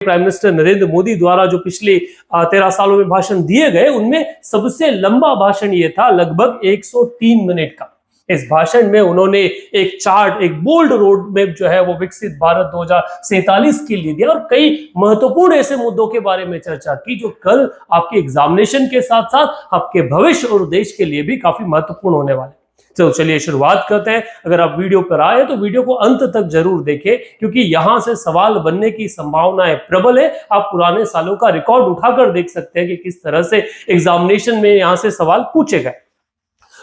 Prime minister Narendra Modi द्वारा जो पिछले 13 सालों में भाषण दिए गए, उनमें सबसे लंबा भाषण ये था, लगभग 103 मिनट का। इस भाषण में उन्होंने एक चार्ट, एक बोल्ड रोड मैप जो है वो विकसित भारत 2047 के लिए दिया और कई महत्वपूर्ण ऐसे मुद्दों के बारे में चर्चा की जो कल आपके एग्जामिनेशन के साथ साथ आपके भविष्य और देश के लिए भी काफी महत्वपूर्ण होने वाले। तो चलिए शुरुआत करते हैं। अगर आप वीडियो पर आए तो वीडियो को अंत तक जरूर देखें, क्योंकि यहां से सवाल बनने की संभावनाएं प्रबल है। आप पुराने सालों का रिकॉर्ड उठाकर देख सकते हैं कि किस तरह से एग्जामिनेशन में यहां से सवाल पूछे गए।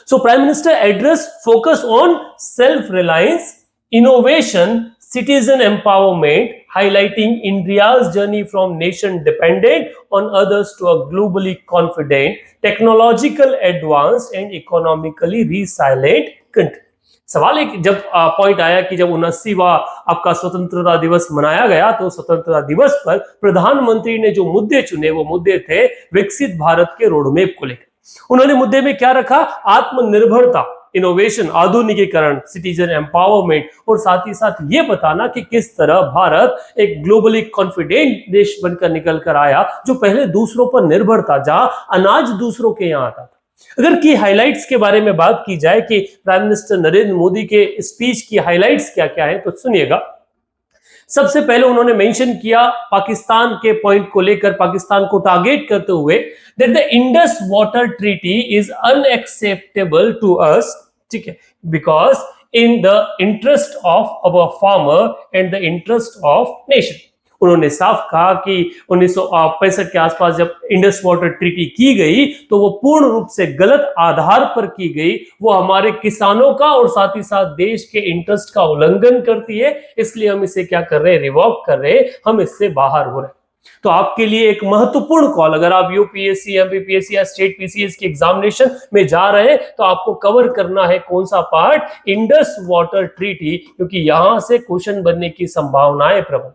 So Prime Minister address focus on self-reliance, innovation, citizen empowerment, highlighting India's journey from nation dependent on others to a globally confident, technological advanced and economically resilient country. सवाल एक जब पॉइंट आया कि जब 79वां आपका स्वतंत्रता दिवस मनाया गया तो स्वतंत्रता दिवस पर प्रधानमंत्री ने जो मुद्दे चुने वो मुद्दे थे विकसित भारत के रोड मैप को लेकर। उन्होंने मुद्दे में क्या रखा? आत्मनिर्भरता, इनोवेशन, आधुनिकीकरण, सिटीजन एम्पावरमेंट और साथ ही साथ ये बताना कि किस तरह भारत एक ग्लोबली कॉन्फिडेंट देश बनकर निकल कर आया, जो पहले दूसरों पर निर्भर था, जहां अनाज दूसरों के यहां आता था। अगर की हाइलाइट्स के बारे में बात की जाए कि प्राइम मिनिस्टर नरेंद्र मोदी के स्पीच की हाइलाइट्स क्या क्या है, तो सुनिएगा। सबसे पहले उन्होंने मेंशन किया पाकिस्तान के पॉइंट को लेकर, पाकिस्तान को टारगेट करते हुए, that the Indus water treaty is unacceptable to us, ठीक है, because in the interest of our farmer and the interest of nation. उन्होंने साफ कहा कि 1965 के आसपास जब इंडस वाटर ट्रीटी की गई तो वो पूर्ण रूप से गलत आधार पर की गई। वो हमारे किसानों का और साथ ही साथ देश के इंटरेस्ट का उल्लंघन करती है, इसलिए हम इसे क्या कर रहे हैं, रिवॉक कर रहे हैं, हम इससे बाहर हो रहे हैं। तो आपके लिए एक महत्वपूर्ण कॉल, अगर आप यूपीएससी, एमपीपीएससी या स्टेट पीसीएस के एग्जामिनेशन में जा रहे हैं तो आपको कवर करना है कौन सा पार्ट, इंडस वाटर ट्रीटी, क्योंकि यहां से क्वेश्चन बनने की संभावनाएं प्रबल।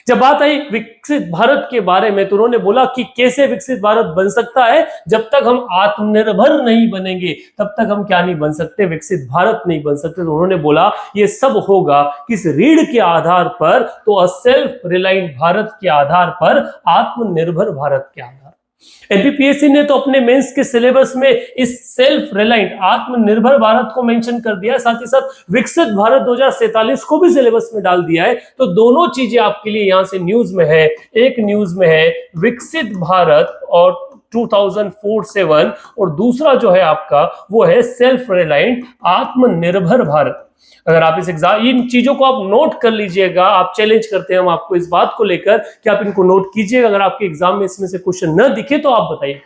जब बात आई विकसित भारत के बारे में तो उन्होंने बोला कि कैसे विकसित भारत बन सकता है, जब तक हम आत्मनिर्भर नहीं बनेंगे तब तक हम क्या नहीं बन सकते, विकसित भारत नहीं बन सकते। तो उन्होंने बोला ये सब होगा किस रीढ़ के आधार पर, तो सेल्फ रिलायंट भारत के आधार पर, आत्मनिर्भर भारत के आधार। एमपीपीएससी ने तो अपने मेंस के सिलेबस में इस सेल्फ रिलायंट, आत्मनिर्भर भारत को मेंशन कर दिया है, साथ ही साथ विकसित भारत 2047 को भी सिलेबस में डाल दिया है। तो दोनों चीजें आपके लिए यहां से न्यूज में है। एक न्यूज में है विकसित भारत और 2047 और दूसरा जो है आपका वो है सेल्फ रिलायंट, आत्मनिर्भर भारत। अगर आप इस एग्जाम, इन चीजों को आप नोट कर लीजिएगा, आप चैलेंज करते हैं हम आपको इस बात को लेकर कि आप इनको नोट कीजिएगा। अगर आपके एग्जाम में इसमें से क्वेश्चन न दिखे तो आप बताइए,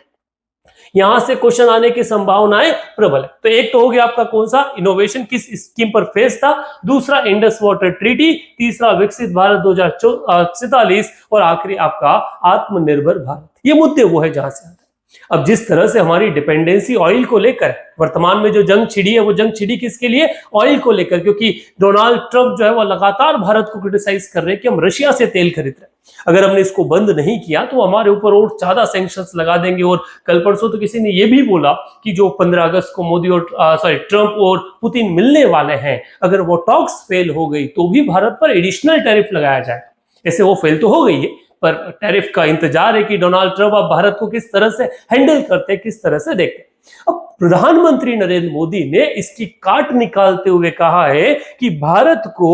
यहां से क्वेश्चन आने की संभावनाएं प्रबल है। तो एक तो हो गया आपका कौन सा, इनोवेशन किस स्कीम पर फेस था, दूसरा इंडस वाटर ट्रीटी, तीसरा विकसित भारत 2047 और आखिरी आपका आत्मनिर्भर भारत। ये मुद्दे वो है जहां से आते हैं। अब जिस तरह से हमारी डिपेंडेंसी ऑयल को लेकर वर्तमान में जो जंग छिड़ी है, वो जंग छिड़ी किसके लिए, ऑयल को लेकर, क्योंकि डोनाल्ड ट्रंप जो है वो लगातार भारत को क्रिटिसाइज कर रहे हैं कि हम रशिया से तेल खरीद रहे हैं। अगर हमने इसको बंद नहीं किया तो हमारे ऊपर और ज्यादा सैंक्शंस लगा देंगे। और कल परसों तो किसी ने ये भी बोला कि जो 15 अगस्त को मोदी और ट्रंप और पुतिन मिलने वाले हैं, अगर वो टॉक्स फेल हो गई तो भी भारत पर एडिशनल टैरिफ लगाया जाए। ऐसे वो फेल तो हो गई है, पर टैरिफ का इंतजार है कि डोनाल्ड ट्रंप अब भारत को किस तरह से हैंडल करते हैं, किस तरह से देखते हैं। अब प्रधानमंत्री नरेंद्र मोदी ने इसकी काट निकालते हुए कहा है कि भारत को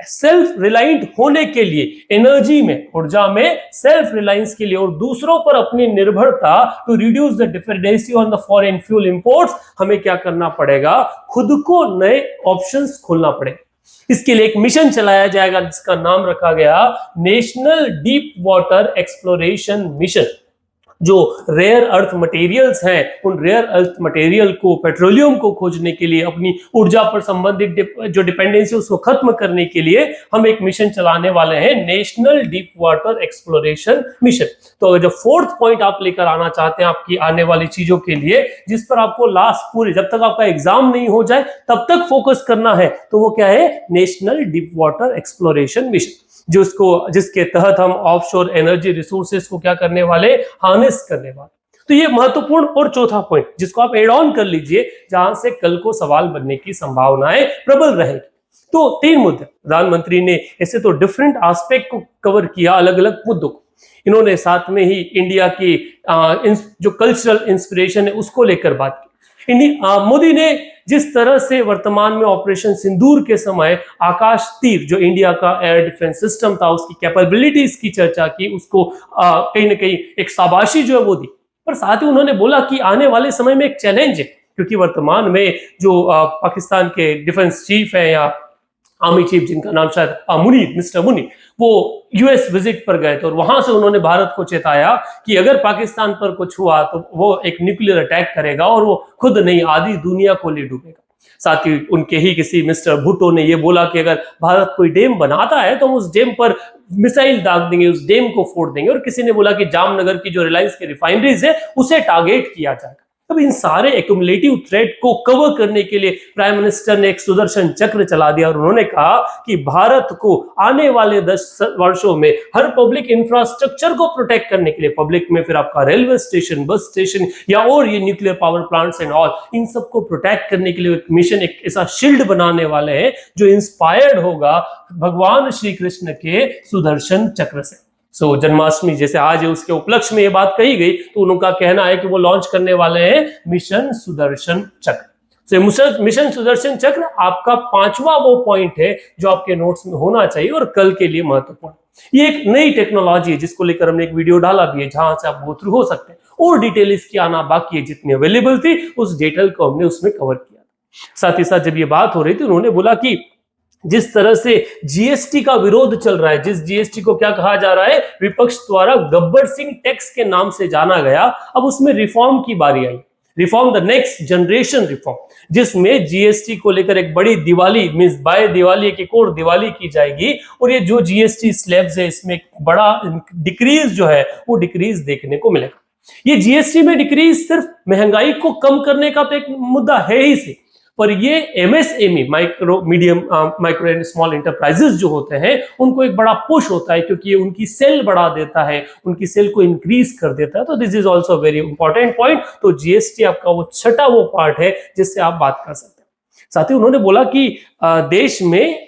सेल्फ रिलायंट होने के लिए, एनर्जी में, ऊर्जा में सेल्फ रिलायंस के लिए और दूसरों पर अपनी निर्भरता, to reduce the dependency on the foreign fuel imports, हमें क्या करना पड़ेगा, खुद को नए ऑप्शंस खोलना पड़ेगा। इसके लिए एक मिशन चलाया जाएगा जिसका नाम रखा गया national deep water exploration mission. जो रेयर अर्थ मटेरियल्स हैं, उन रेयर अर्थ मटेरियल को, पेट्रोलियम को खोजने के लिए, अपनी ऊर्जा पर संबंधित जो डिपेंडेंसी उसको खत्म करने के लिए हम एक मिशन चलाने वाले हैं, national deep water exploration mission. तो अगर जो फोर्थ पॉइंट आप लेकर आना चाहते हैं आपकी आने वाली चीजों के लिए, जिस पर आपको लास्ट पूरी, जब तक आपका एग्जाम नहीं हो जाए तब तक फोकस करना है, तो वो क्या है, national deep water exploration mission, जिसके तहत हम ऑफशोर एनर्जी रिसोर्सेज को क्या करने वाले, हार्नेस करने वाले। तो ये महत्वपूर्ण और चौथा पॉइंट जिसको आप एड ऑन कर लीजिए, जहां से कल को सवाल बनने की संभावनाएं प्रबल रहेगी। तो 3 मुद्दे प्रधानमंत्री ने ऐसे तो डिफरेंट एस्पेक्ट को कवर किया, अलग अलग मुद्दों को। इन्होंने साथ में ही इंडिया की जो कल्चरल इंस्पिरेशन है उसको लेकर बात की। मोदी ने जिस तरह से वर्तमान में ऑपरेशन सिंदूर के समय आकाश तीर जो इंडिया का एयर डिफेंस सिस्टम था उसकी कैपेबिलिटीज की चर्चा की, उसको कहीं ना कहीं एक शाबाशी जो है वो दी। पर साथ ही उन्होंने बोला कि आने वाले समय में एक चैलेंज है, क्योंकि वर्तमान में जो पाकिस्तान के डिफेंस चीफ है या आर्मी चीफ जिनका नाम शायद मुनीर, मिस्टर मुनीर, वो यूएस विजिट पर गए थे और वहां से उन्होंने भारत को चेताया कि अगर पाकिस्तान पर कुछ हुआ तो वो एक न्यूक्लियर अटैक करेगा और वो खुद नहीं आधी दुनिया को ले डूबेगा। साथ ही उनके ही किसी मिस्टर भुट्टो ने ये बोला कि अगर भारत कोई डैम बनाता है तो हम उस डैम पर मिसाइल दाग देंगे, उस डैम को फोड़ देंगे। और किसी ने बोला कि जामनगर की जो रिलायंस की रिफाइनरीज है उसे टारगेट किया जाएगा। अब इन सारे एक्यूमुलेटिव थ्रेट को कवर करने के लिए प्राइम मिनिस्टर ने एक सुदर्शन चक्र चला दिया और उन्होंने कहा कि भारत को आने वाले 10 वर्षों में हर पब्लिक इंफ्रास्ट्रक्चर को प्रोटेक्ट करने के लिए, पब्लिक में फिर आपका रेलवे स्टेशन, बस स्टेशन या और ये nuclear power plants and all, इन सबको प्रोटेक्ट करने के लिए एक मिशन, एक ऐसा शील्ड बनाने वाले हैं जो इंस्पायर्ड होगा भगवान श्री कृष्ण के सुदर्शन चक्र से। जन्माष्टमी जैसे आज है उसके उपलक्ष्य में ये बात कही गई, तो उनका कहना है कि वो लॉन्च करने वाले हैं मिशन सुदर्शन चक्र। मिशन सुदर्शन चक्र आपका 5वां वो पॉइंट है जो आपके नोट्स में होना चाहिए और कल के लिए महत्वपूर्ण। ये एक नई टेक्नोलॉजी है जिसको लेकर हमने एक वीडियो डाला भी है जहां से आप गो थ्रू हो सकते हैं, और डिटेल इसकी आना बाकी है। जितनी अवेलेबल थी उस डिटेल को हमने उसमें कवर किया। साथ ही साथ जब ये बात हो रही थी उन्होंने बोला कि जिस तरह से जीएसटी का विरोध चल रहा है, जिस जीएसटी को क्या कहा जा रहा है, विपक्ष द्वारा गब्बर सिंह टैक्स के नाम से जाना गया, अब उसमें रिफॉर्म की बारी आई। Reform the next generation reform, जिसमें जीएसटी को लेकर एक बड़ी दिवाली मींस बाय दिवाली एक और दिवाली की जाएगी और ये जो जीएसटी स्लैब्स है इसमें एक बड़ा डिक्रीज जो है वो डिक्रीज देखने को मिलेगा। ये जीएसटी में डिक्रीज सिर्फ महंगाई को कम करने का तो एक मुद्दा है ही से, पर ये MSME micro and small enterprises जो होते हैं उनको एक बड़ा पुश होता है, क्योंकि ये उनकी सेल बढ़ा देता है, उनकी सेल को इंक्रीज कर देता है। तो this is also very important point. तो जीएसटी आपका वो छठा वो पार्ट है जिससे आप बात कर सकते हैं। साथ ही उन्होंने बोला कि देश में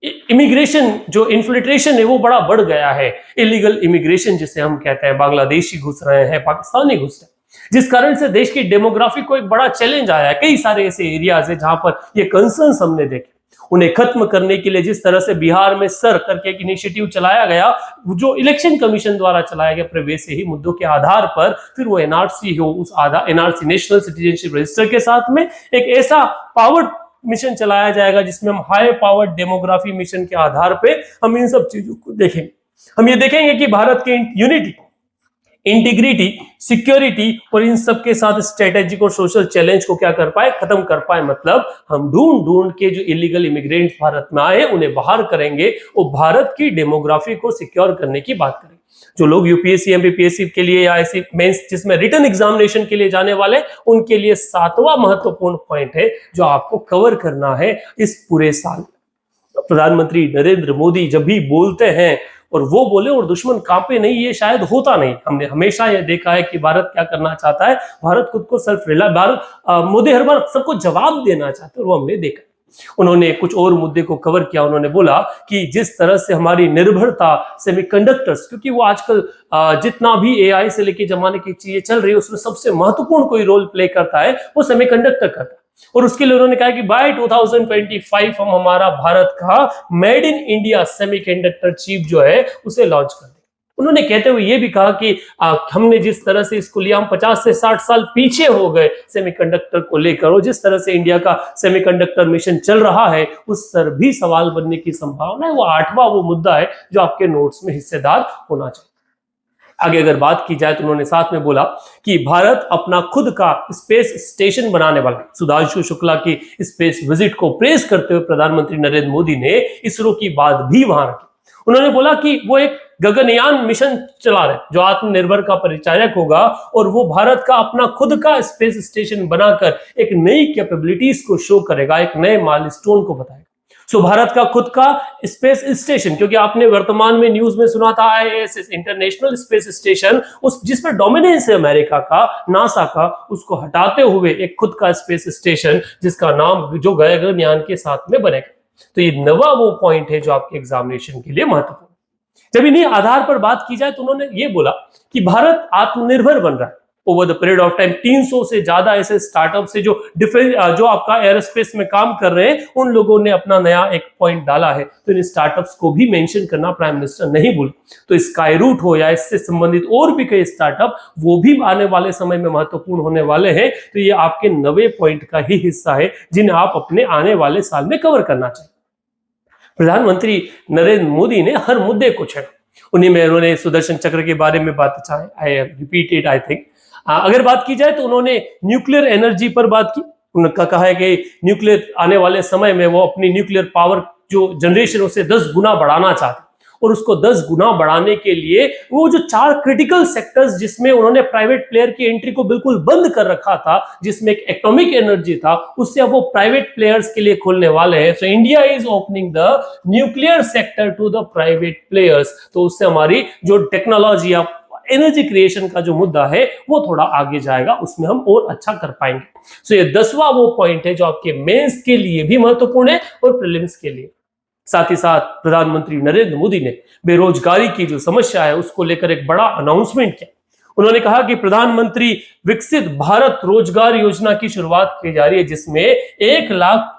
इमिग्रेशन जो इन्फिल्ट्रेशन है वो बड़ा बढ़ गया है, इलीगल इमिग्रेशन जिसे हम कहते हैं, बांग्लादेशी घुस रहे हैं, पाकिस्तानी घुस रहे हैं, जिस कारण से देश की डेमोग्राफी को एक बड़ा चैलेंज आया है। कई सारे ऐसे एरियाज है जहां पर ये कंसर्न्स हमने देखे। उन्हें खत्म करने के लिए जिस तरह से बिहार में सर करके एक इनिशिएटिव चलाया गया, जो इलेक्शन कमीशन द्वारा चलाया गया, पर वैसे ही मुद्दों के आधार पर फिर वो एनआरसी हो, उस आधार एनआरसी नेशनल सिटीजनशिप रजिस्टर के साथ में एक ऐसा पावर्ड मिशन चलाया जाएगा जिसमें हम हाई पावर्ड डेमोग्राफी मिशन के आधार पर हम इन सब चीजों को देखेंगे। हम ये देखेंगे कि भारत के यूनिटी, इंटीग्रिटी, सिक्योरिटी और इन सब के साथ स्ट्रेटेजिक और सोशल चैलेंज को क्या कर पाए, खत्म कर पाए। मतलब हम ढूंढ के जो इलीगल इमिग्रेंट भारत में आए उन्हें बाहर करेंगे और भारत की डेमोग्राफी को सिक्योर करने की बात करेंगे। जो लोग यूपीएससी एमपीपीएससी के लिए या ऐसी मेंस जिसमें रिटन एग्जामिनेशन के लिए जाने वाले, उनके लिए 7वां महत्वपूर्ण पॉइंट है जो आपको कवर करना है इस पूरे साल। प्रधानमंत्री नरेंद्र मोदी जब भी बोलते हैं और वो बोले और दुश्मन कांपे नहीं, ये शायद होता नहीं। हमने हमेशा ये देखा है कि भारत क्या करना चाहता है, भारत खुद को सेल्फ रिलायबल, भारत मोदी हर बार सबको जवाब देना चाहते हैं और वो हमने देखा। उन्होंने कुछ और मुद्दे को कवर किया। उन्होंने बोला कि जिस तरह से हमारी निर्भरता सेमीकंडक्टर्स, क्योंकि वो आजकल जितना भी एआई से लेके जमाने की चीजें चल रही है उसमें सबसे महत्वपूर्ण कोई रोल प्ले करता है वो सेमीकंडक्टर करता है, और उसके लिए उन्होंने कहा कि बाय 2025 हम हमारा भारत का made in India semiconductor chip जो है उसे लॉन्च कर दें। उन्होंने कहते हुए ये भी कहा कि हमने जिस तरह से इसको लिया, हम 50 से 60 साल पीछे हो गए सेमीकंडक्टर को लेकर, और जिस तरह से इंडिया का सेमीकंडक्टर मिशन चल रहा है उस पर भी सवाल बनने की संभावना है। वो 8वां वो मुद्दा है जो आपके नोट्स में हिस्सेदार होना चाहिए। आगे अगर बात की जाए तो उन्होंने साथ में बोला कि भारत अपना खुद का स्पेस स्टेशन बनाने वाला। सुधांशु शुक्ला की स्पेस विजिट को प्रेज करते हुए प्रधानमंत्री नरेंद्र मोदी ने इसरो की बात भी वहां रखी। उन्होंने बोला कि वो एक गगनयान मिशन चला रहे जो आत्मनिर्भर का परिचायक होगा, और वो भारत का अपना खुद का स्पेस स्टेशन बनाकर एक नई कैपेबिलिटीज को शो करेगा, एक नए माइलस्टोन को बताएगा। भारत का खुद का स्पेस स्टेशन, क्योंकि आपने वर्तमान में न्यूज में सुना था आईएसएस इंटरनेशनल स्पेस स्टेशन, उस जिस पर डोमिनेंस है अमेरिका का, नासा का, उसको हटाते हुए एक खुद का स्पेस स्टेशन जिसका नाम जो गगनयान के साथ में बनेगा। तो ये नवा वो पॉइंट है जो आपके एग्जामिनेशन के लिए महत्वपूर्ण है। जब इन्हीं आधार पर बात की जाए तो उन्होंने ये बोला कि भारत आत्मनिर्भर बन रहा है। Over the period of time 300 से ज्यादा ऐसे स्टार्टअप से जो डिफेंस जो आपका एरोस्पेस में काम कर रहे हैं, उन लोगों ने अपना नया एक पॉइंट डाला है। तो इन स्टार्टअप्स को भी मेंशन करना प्राइम मिनिस्टर नहीं भूले। तो स्काईरूट हो या इससे संबंधित और भी कई स्टार्टअप, वो भी आने वाले समय में महत्वपूर्ण होने वाले हैं। तो ये आपके नवे पॉइंट का ही हिस्सा है जिन्हें आप अपने आने वाले साल में कवर करना चाहिए। प्रधानमंत्री नरेंद्र मोदी ने हर मुद्दे को छेड़ा। उन्हीं में उन्होंने सुदर्शन चक्र के बारे में बात, I repeat it, I think अगर बात की जाए तो उन्होंने न्यूक्लियर एनर्जी पर बात की। उनका कहा है कि न्यूक्लियर आने वाले समय में वो अपनी न्यूक्लियर पावर जो जनरेशन उसे 10 गुना बढ़ाना चाहते, और उसको 10 गुना बढ़ाने के लिए वो जो 4 क्रिटिकल सेक्टर्स जिसमें उन्होंने प्राइवेट प्लेयर की एंट्री को बिल्कुल बंद कर रखा था, जिसमें एक एटॉमिक एनर्जी था, उससे अब वो प्राइवेट प्लेयर्स के लिए खोलने वाले हैं। So India is opening the nuclear sector to the private players. तो उससे हमारी जो टेक्नोलॉजी या एनर्जी क्रिएशन का जो मुद्दा है वो थोड़ा आगे जाएगा, उसमें हम और अच्छा कर पाएंगे। सो ये 10वां वो पॉइंट है जो आपके मेंस के लिए भी महत्वपूर्ण है और प्रीलिम्स के लिए। साथ ही साथ प्रधानमंत्री नरेंद्र मोदी ने बेरोजगारी की जो समस्या है उसको लेकर एक बड़ा अनाउंसमेंट किया। उन्होंने कहा कि प्रधानमंत्री विकसित भारत रोजगार योजना की शुरुआत की जा रही है, जिसमें 1 lakh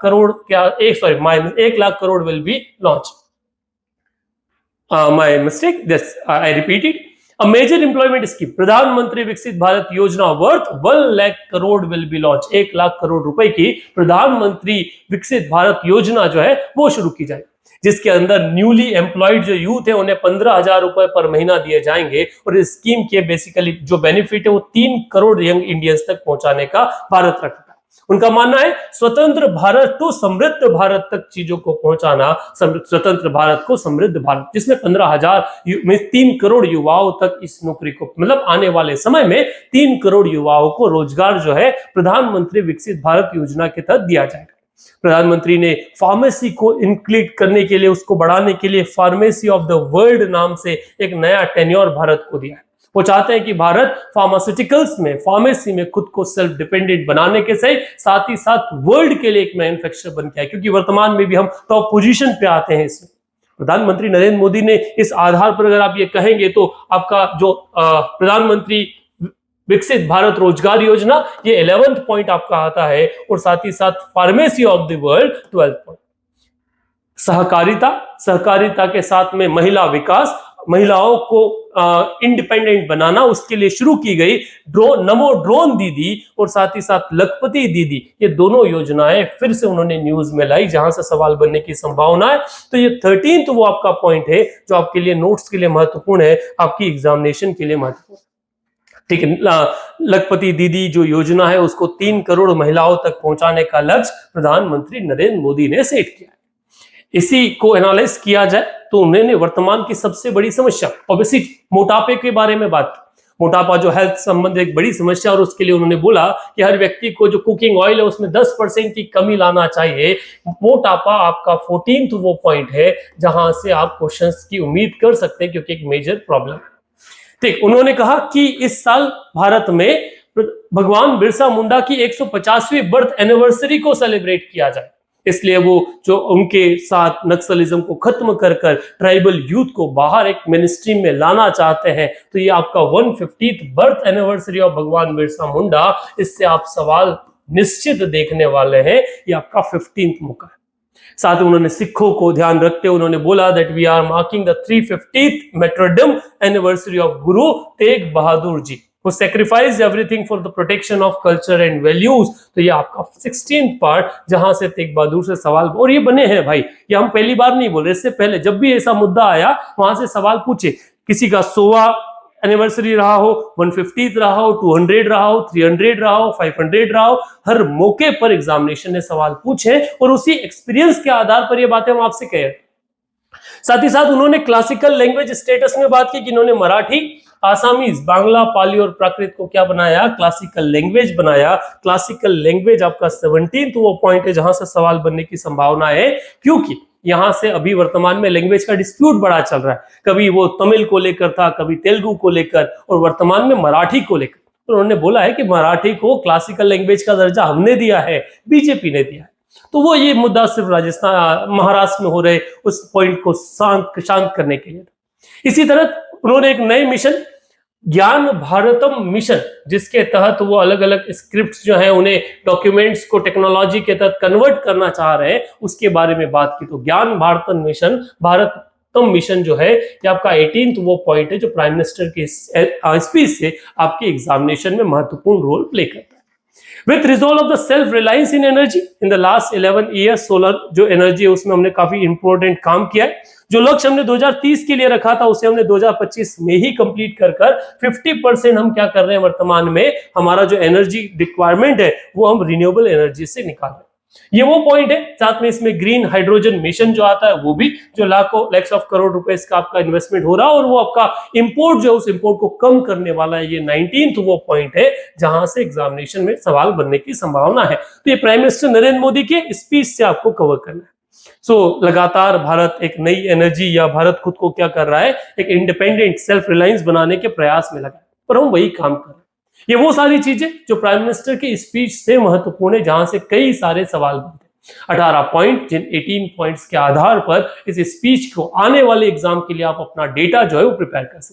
crore will be launch. My mistake, this I repeated. A major employment scheme, प्रधानमंत्री विकसित भारत योजना worth 1 lakh crore will be launch. 1 lakh crore रुपए की प्रधानमंत्री विकसित भारत योजना जो है वो शुरू की जाए, जिसके अंदर न्यूली एम्प्लॉयड जो यूथ है उन्हें 15,000 रुपए पर महीना दिए जाएंगे। और इस स्कीम के बेसिकली जो बेनिफिट है वो 3 करोड़ यंग इंडियंस तक पहुंचाने का भारत रखता है। उनका मानना है स्वतंत्र भारत तो समृद्ध भारत तक चीजों को पहुंचाना, स्वतंत्र भारत को समृद्ध भारत, जिसमें 15,000 में 3 करोड़ युवाओं तक इस नौकरी को, मतलब आने वाले समय में 3 करोड़ युवाओं को रोजगार जो है प्रधानमंत्री विकसित भारत योजना के तहत दिया जाएगा। प्रधानमंत्री ने फार्मेसी को इंक्लूड करने के लिए, उसको बढ़ाने के लिए फार्मेसी ऑफ द वर्ल्ड नाम से एक नया टेन्योर भारत को दिया है। वो चाहते हैं कि भारत फार्मास्यूटिकल्स में, फार्मेसी में खुद को सेल्फ डिपेंडेंट बनाने के साथ ही साथ वर्ल्ड के लिए एक मैन्युफैक्चरर बन के आए, क्योंकि वर्तमान में भी हम टॉप पोजीशन पे आते हैं इसमें। प्रधानमंत्री नरेंद्र मोदी ने इस आधार पर अगर आप ये कहेंगे तो आपका जो प्रधानमंत्री विकसित भारत रोजगार योजना, ये 11th पॉइंट आपका आता है, और साथ ही साथ pharmacy of the world 12th point. सहकारिता के साथ में महिला विकास, महिलाओं को इंडिपेंडेंट बनाना, उसके लिए शुरू की गई नमो ड्रोन दीदी और साथ ही साथ लखपति दीदी, ये दोनों योजनाएं फिर से उन्होंने न्यूज में लाई, जहां से सवाल बनने की संभावना है। तो ये 13th वो आपका पॉइंट है जो आपके लिए नोट्स के लिए महत्वपूर्ण है, आपकी एग्जामिनेशन के लिए महत्वपूर्ण। ठीक है, लखपति दीदी जो योजना है उसको 3 करोड़ महिलाओं तक पहुंचाने का लक्ष्य प्रधानमंत्री नरेंद्र मोदी ने सेट किया है। इसी को एनालाइज किया जाए तो उन्होंने वर्तमान की सबसे बड़ी समस्या ऑब्वियसली मोटापे के बारे में बात की। मोटापा जो हेल्थ संबंधी एक बड़ी समस्या, और उसके लिए उन्होंने बोला कि हर व्यक्ति को जो कुकिंग ऑयल है उसमें 10% की कमी लाना चाहिए। मोटापा आपका 14th वो पॉइंट है जहां से आप क्वेश्चंस की उम्मीद कर सकते हैं, क्योंकि एक मेजर प्रॉब्लम। ठीक, उन्होंने कहा कि इस साल भारत में भगवान बिरसा मुंडा की 150वीं बर्थ एनिवर्सरी को सेलिब्रेट किया जाए, इसलिए वो जो उनके साथ नक्सलिज्म को खत्म कर ट्राइबल यूथ को बाहर एक मिनिस्ट्री में लाना चाहते हैं। तो ये आपका 150th बर्थ एनिवर्सरी ऑफ भगवान बिरसा मुंडा, इससे आप सवाल निश्चित देखने वाले हैं। ये आपका 15th मौका है। साथ ही उन्होंने सिखों को ध्यान रखते हुए उन्होंने बोला that we are marking the 350th martyrdom anniversary of Guru Tegh Bahadur ji, who sacrificed everything for the protection of culture and values। तो ये आपका 16th पार्ट, जहां से तेग बहादुर से सवाल, और ये बने हैं भाई, ये हम पहली बार नहीं बोल रहे, इससे पहले जब भी ऐसा मुद्दा आया वहां से सवाल पूछे, किसी का 100वां एनिवर्सरी रहा हो, 150th रहा हो, 200 रहा हो, 300 रहा हो, 500 रहा हो, हर मौके पर एग्जामिनेशन ने सवाल पूछे और उसी एक्सपीरियंस के आधार पर ये बातें हम आपसे कह रहे हैं। साथ ही साथ उन्होंने क्लासिकल लैंग्वेज स्टेटस में बात की कि इन्होंने मराठी, आसामीज, बांग्ला, पाली और प्राकृत को क्या बनाया, क्लासिकल लैंग्वेज बनाया। क्लासिकल लैंग्वेज आपका 17th वो पॉइंट है जहां से सवाल बनने की संभावना है, क्योंकि यहां से अभी वर्तमान में लैंग्वेज का डिस्प्यूट बड़ा चल रहा है। कभी वो तमिल को लेकर था, कभी तेलुगु को लेकर, और वर्तमान में मराठी को लेकर। तो उन्होंने बोला है कि मराठी को क्लासिकल लैंग्वेज का दर्जा हमने दिया है, बीजेपी ने दिया है। तो वो ये मुद्दा सिर्फ राजस्थान महाराष्ट्र में हो रहे उस पॉइंट को शांत करने के लिए। इसी तरह उन्होंने एक नए मिशन ज्ञान भारतम मिशन, जिसके तहत वो अलग अलग स्क्रिप्ट्स जो है उन्हें डॉक्यूमेंट्स को टेक्नोलॉजी के तहत कन्वर्ट करना चाह रहे हैं, उसके बारे में बात की। तो ज्ञान भारतम मिशन, भारतम मिशन जो है ये आपका 18th वो पॉइंट है जो प्राइम मिनिस्टर के स्पीच से आपके एग्जामिनेशन में महत्वपूर्ण रोल प्ले करता है। With resolve of the self-reliance in energy in the last 11 years, solar जो एनर्जी है उसमें हमने काफी इंपॉर्टेंट काम किया है। जो लक्ष्य हमने 2030 के लिए रखा था उसे हमने 2025 में ही कंप्लीट कर 50% हम क्या कर रहे हैं वर्तमान में, हमारा जो एनर्जी रिक्वायरमेंट है वो हम रिन्यूएबल एनर्जी से निकाल रहे हैं। ये वो पॉइंट है। साथ में इसमें ग्रीन हाइड्रोजन मिशन जो आता है वो भी, जो लैक्स ऑफ करोड़ रुपए का आपका इन्वेस्टमेंट हो रहा है और वो आपका इंपोर्ट जो है उस इंपोर्ट को कम करने वाला है। ये 19th वो पॉइंट है जहां से एग्जामिनेशन में सवाल बनने की संभावना है। तो ये प्राइम मिनिस्टर नरेंद्र मोदी के स्पीच से आपको कवर करना है। लगातार भारत एक नई एनर्जी या भारत खुद को क्या कर रहा है, एक इंडिपेंडेंट सेल्फ रिलायंस बनाने के प्रयास में लगा है, पर हम वही काम कर रहे हैं। ये वो सारी चीजें जो प्राइम मिनिस्टर की स्पीच से महत्वपूर्ण है, जहां से कई सारे सवाल बनते हैं। 18 पॉइंट, जिन 18 पॉइंट्स के आधार पर इस स्पीच को आने वाले एग्जाम के लिए आप अपना डेटा जो है वो प्रिपेयर कर सकते हैं।